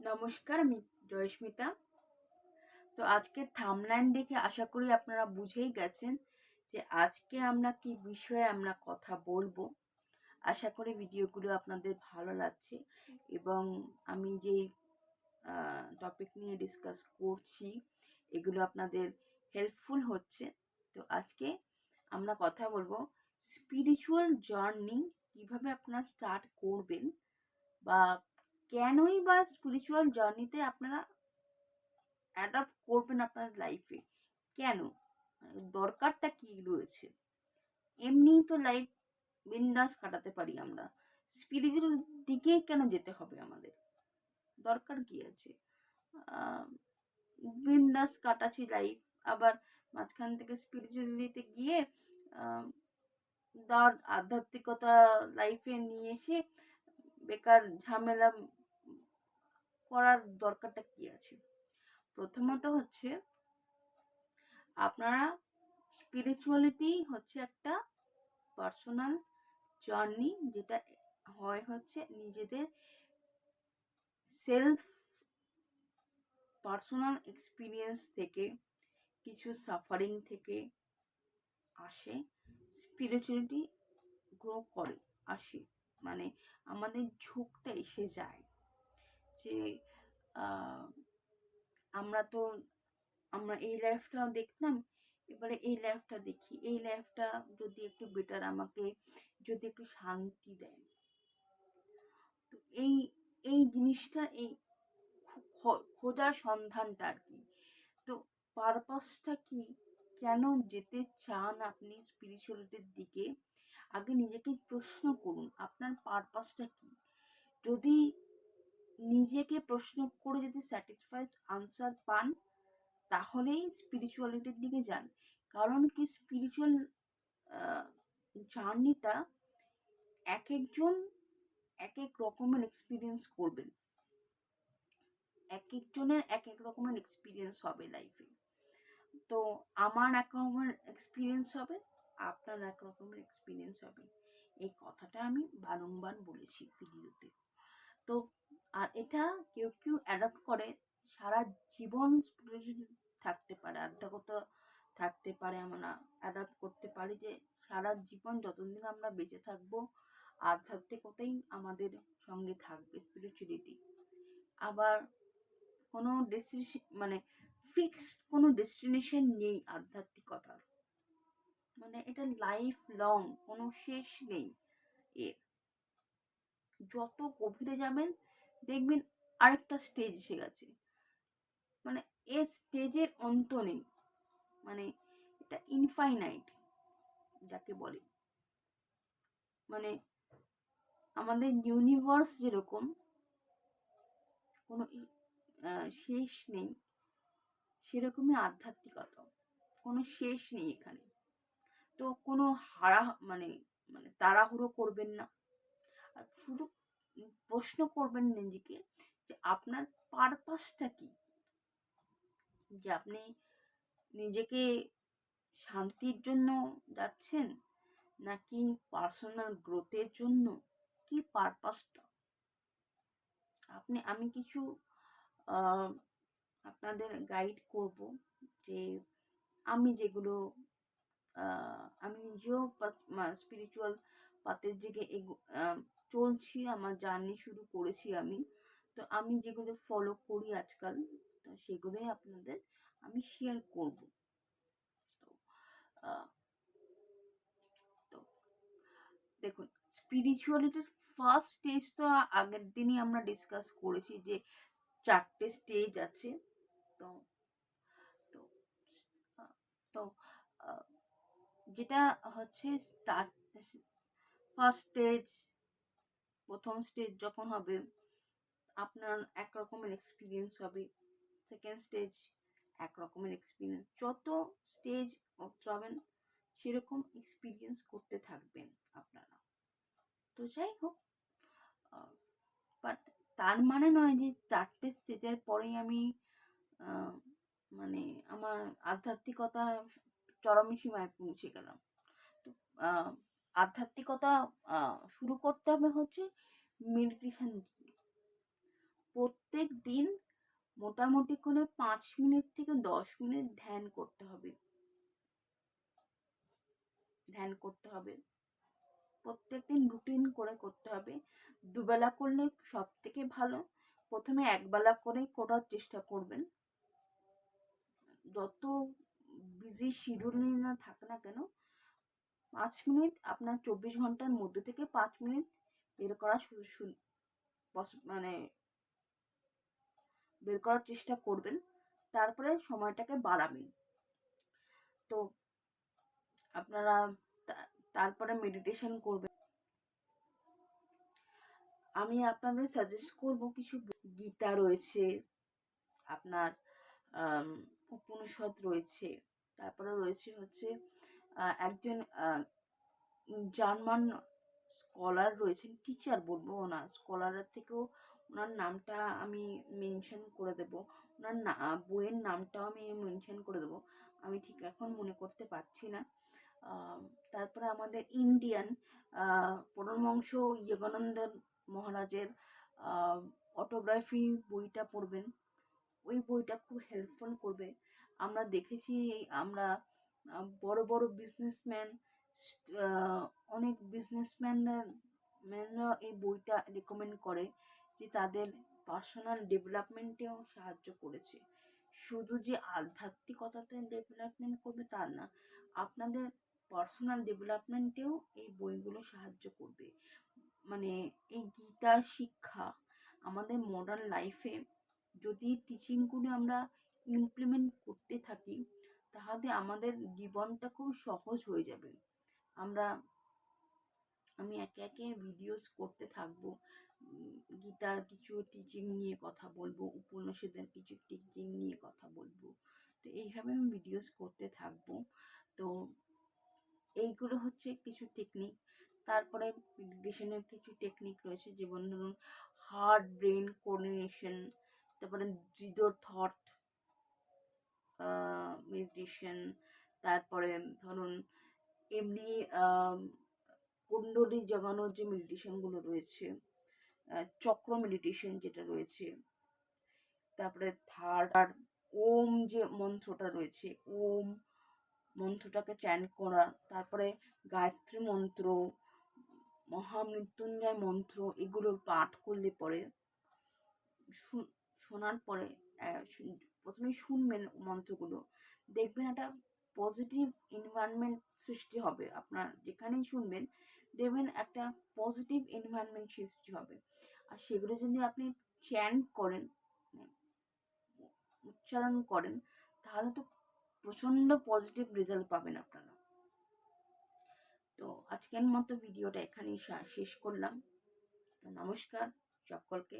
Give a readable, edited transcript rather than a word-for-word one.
নমস্কার, আমি জয়স্মিতা। তো আজকের থাম্বনেইল দেখে আশা করি আপনারা বুঝেই গেছেন যে আজকে আমরা কি বিষয়ে আমরা কথা বলবো। আশা করি ভিডিওগুলো আপনাদের ভালো লাগছে এবং আমি যে টপিক নিয়ে ডিসকাস করছি এগুলো আপনাদের হেল্পফুল হচ্ছে। তো আজকে আমরা কথা বলবো স্পিরিচুয়াল জার্নি কিভাবে আপনারা স্টার্ট করবেন, বা কেনই বা স্পিরিচুয়াল জার্নিতে আপনারা অ্যাডাপ্ট করবেন আপনার লাইফে। কেন, দরকারটা কি রয়েছে? এমনিই তো লাইফ বিন্দাস কাটাতে পারি আমরা, স্পিরিচুয়াল দিকে কেন যেতে হবে আমাদের? দরকার কি আছে? আহ, বিন্দাস কাটাচ্ছি লাইফ, আবার মাঝখান থেকে স্পিরিচুয়ালিতে গিয়ে আহ, আধ্যাত্মিকতা লাইফে নিয়ে এসে বেকার ঝামেলা করার দরকারটা কি আছে? প্রথমত হচ্ছে, আপনারা স্পিরিচুয়ালিটি হচ্ছে একটা পার্সোনাল জার্নি, যেটা হচ্ছে নিজেদের সেলফ পার্সোনাল এক্সপিরিয়েন্স থেকে, কিছু সাফারিং থেকে আসে। স্পিরিচুয়ালিটি গ্রো করে আসে, মানে আমাদের ঝোঁকটা এসে যায় যে আহ, আমরা এই লাইফটা দেখলাম, এবারে এই লাইফটা দেখি, এই লাইফটা যদি একটু বেটার, আমাকে যদি একটু শান্তি দেয়। তো এই এই জিনিসটা, এই খোঁজার সন্ধানটা আর কি। তো পারপাসটা কি, কেন যেতে চান আপনি স্পিরিচুয়ালিটির দিকে? আগে নিজেকে প্রশ্ন করুন আপনার পারপাসটা কি। যদি নিজেকে প্রশ্ন করে যদি স্যাটিসফাইড আনসার পান, তাহলেই স্পিরিচুয়ালিটির দিকে যান। কারণ কি, স্পিরিচুয়াল জার্নিটা এক একজন এক এক রকমের এক্সপিরিয়েন্স করবেন, এক একজনের এক এক রকমের এক্সপিরিয়েন্স হবে লাইফে। তো আমার এক রকমের এক্সপিরিয়েন্স হবে, আপনার এক রকমের এক্সপিরিয়েন্স হবে। এই কথাটা আমি বারংবার বলেছি ভিডিওতে। তো আর এটা কেউ কেউ অ্যাডাপ্ট করে সারা জীবন থাকতে পারে, আধ্যাত্মিকতা থাকতে পারে। আমরা অ্যাডাপ্ট করতে পারি যে সারা জীবন যতদিন আমরা বেঁচে থাকবো আধ্যাত্মিকতাই আমাদের সঙ্গে থাকবে, স্পিরিচুয়ালিটি। আবার কোনো মানে ফিক্সড কোনো ডেস্টিনেশন নেই আধ্যাত্মিকতার, মানে এটা লাইফ লং, কোনো শেষ নেই এর। যত গভীরে যাবেন দেখবেন আরেকটা স্টেজ এসে গেছে, মানে এর স্টেজের অন্ত নেই, মানে এটা ইনফাইনাইট যাকে বলে। মানে আমাদের ইউনিভার্স যেরকম কোনো শেষ নেই, সেরকমই আধ্যাত্মিকতা, কোনো শেষ নেই এখানে। তো কোনো মানে মানে তাড়াহুড়ো করবেন না, আর শুধু প্রশ্ন করবেন নিজেকে যে আপনার পারপাসটা কি, যে আপনি নিজেকে শান্তির জন্য যাচ্ছেন, নাকি পার্সোনাল গ্রোথের জন্য, কি পারপাসটা আমি কিছু আপনাদের গাইড করব, যে আমি যেগুলো আমি নিজেও স্পিরিচুয়াল পাথের দিকে চলছি, আমার জার্নি শুরু করেছি আমি। তো আমি যেগুলো ফলো করি আজকাল, তো সেগুলোই আপনাদের আমি শেয়ার করব। তো তো দেখুন, স্পিরিচুয়ালিটির ফার্স্ট স্টেজ তো আগের দিনই আমরা ডিসকাস করেছি যে 4টে স্টেজ আছে। তো তো তো যেটা হচ্ছে ফার্স্ট স্টেজ, প্রথম স্টেজ যখন হবে আপনার এক রকমের এক্সপিরিয়েন্স হবে, সেকেন্ড স্টেজ এক রকমের এক্সপিরিয়েন্স, যত স্টেজ যাবেন সেরকম এক্সপিরিয়েন্স করতে থাকবেন আপনারা। তো যাই হোক, বাট তার মানে নয় যে 4টে স্টেজের পরেই আমি মানে আমার আধ্যাত্মিকতা চরম সীমায় পৌঁছে গেলাম। তো আধ্যাত্মিকতা শুরু করতে হবে হচ্ছে মেডিটেশন দিয়ে। প্রত্যেক দিন মোটামুটি করে 5 মিনিট থেকে 10 মিনিট ধ্যান করতে হবে। প্রত্যেকদিন রুটিন করে করতে হবে। দুবেলা করলে সব থেকে ভালো। প্রথমে একবেলা করেই করার চেষ্টা করবেন। যত বিজি শিডিউল না থাক না কেন, 5 মিনিট আপনার 24 ঘন্টার মধ্যে থেকে 5 মিনিট বের করার মানে বের করার চেষ্টা করবেন। তারপরে সময়টাকে বাড়াবেন। তো আপনারা তারপরে মেডিটেশন করবেন। আমি আপনাদের সাজেস্ট করব কিছু গীতা রয়েছে, আপনার উপনিষদ রয়েছে, তারপরে রয়েছে হচ্ছে একজন জার্মান স্কলার রয়েছেন, টিচার বলবো না, স্কলারের থেকেও ওনার নামটা আমি মেনশন করে দেবো, ওনার বইয়ের নামটাও আমি মেনশন করে দেবো, আমি ঠিক এখন মনে করতে পারছি না। তারপরে আমাদের ইন্ডিয়ান পরমহংস যোগানন্দ মহারাজের অটোগ্রাফি বইটা পড়বেন। ওই বইটা খুব হেল্পফুল করবে। আমরা দেখেছি আমরা বড় বড় বিজনেসম্যান, অনেক বিজনেসম্যানরা এই বইটা রেকমেন্ড করে যে তাদের পার্সোনাল ডেভেলপমেন্টেও সাহায্য করেছে। শুধু যে আধ্যাত্মিকতাতে ডেভেলপমেন্ট করবে তা না, আপনাদের পার্সোনাল ডেভেলপমেন্টেও এই বইগুলো সাহায্য করবে। মানে এই গীতার শিক্ষা আমাদের মডার্ন লাইফে যদি টিচিংগুলো আমরা ইমপ্লিমেন্ট করতে থাকি, তাহলে আমাদের জীবনটা খুব সহজ হয়ে যাবে। আমি একে একে ভিডিওস করতে থাকবো, গীতার কিছু টিচিং নিয়ে কথা বলবো, উপনিষদের কিছু টিচিং নিয়ে কথা বলবো। তো এইভাবে আমি ভিডিওস করতে থাকবো। তো এইগুলো হচ্ছে কিছু টেকনিক। তারপরে মেডিটেশনের কিছু টেকনিক রয়েছে, যেমন ধরুন হার্ট ব্রেন কোঅর্ডিনেশন, তারপরে জিরো থট মেডিটেশন, তারপরে ধরুন এমনি কুণ্ডলী জাগানোর যে মেডিটেশনগুলো রয়েছে, চক্র মেডিটেশন যেটা রয়েছে, তারপরে থার্ড ওম যে মন্ত্রটা রয়েছে, ওম মন্ত্রটাকে চ্যান্ট করা, তারপরে গায়ত্রী মন্ত্র, মহামৃত্যুঞ্জয় মন্ত্র, এগুলোর পাঠ করলে পরে শোনার পরে প্রথমে শুনবেন মন্ত্রগুলো, দেখবেন একটা পজিটিভ এনভায়রনমেন্ট সৃষ্টি হবে। আপনার যেখানেই শুনবেন দেখবেন একটা পজিটিভ এনভায়রনমেন্ট সৃষ্টি হবে। আর সেগুলো যদি আপনি চ্যান্ট করেন, উচ্চারণ করেন, তাহলে তো প্রচণ্ড পজিটিভ রেজাল্ট পাবেন আপনারা। তো আজকের মতো ভিডিওটা এখানেই শেষ করলাম। নমস্কার সকলকে।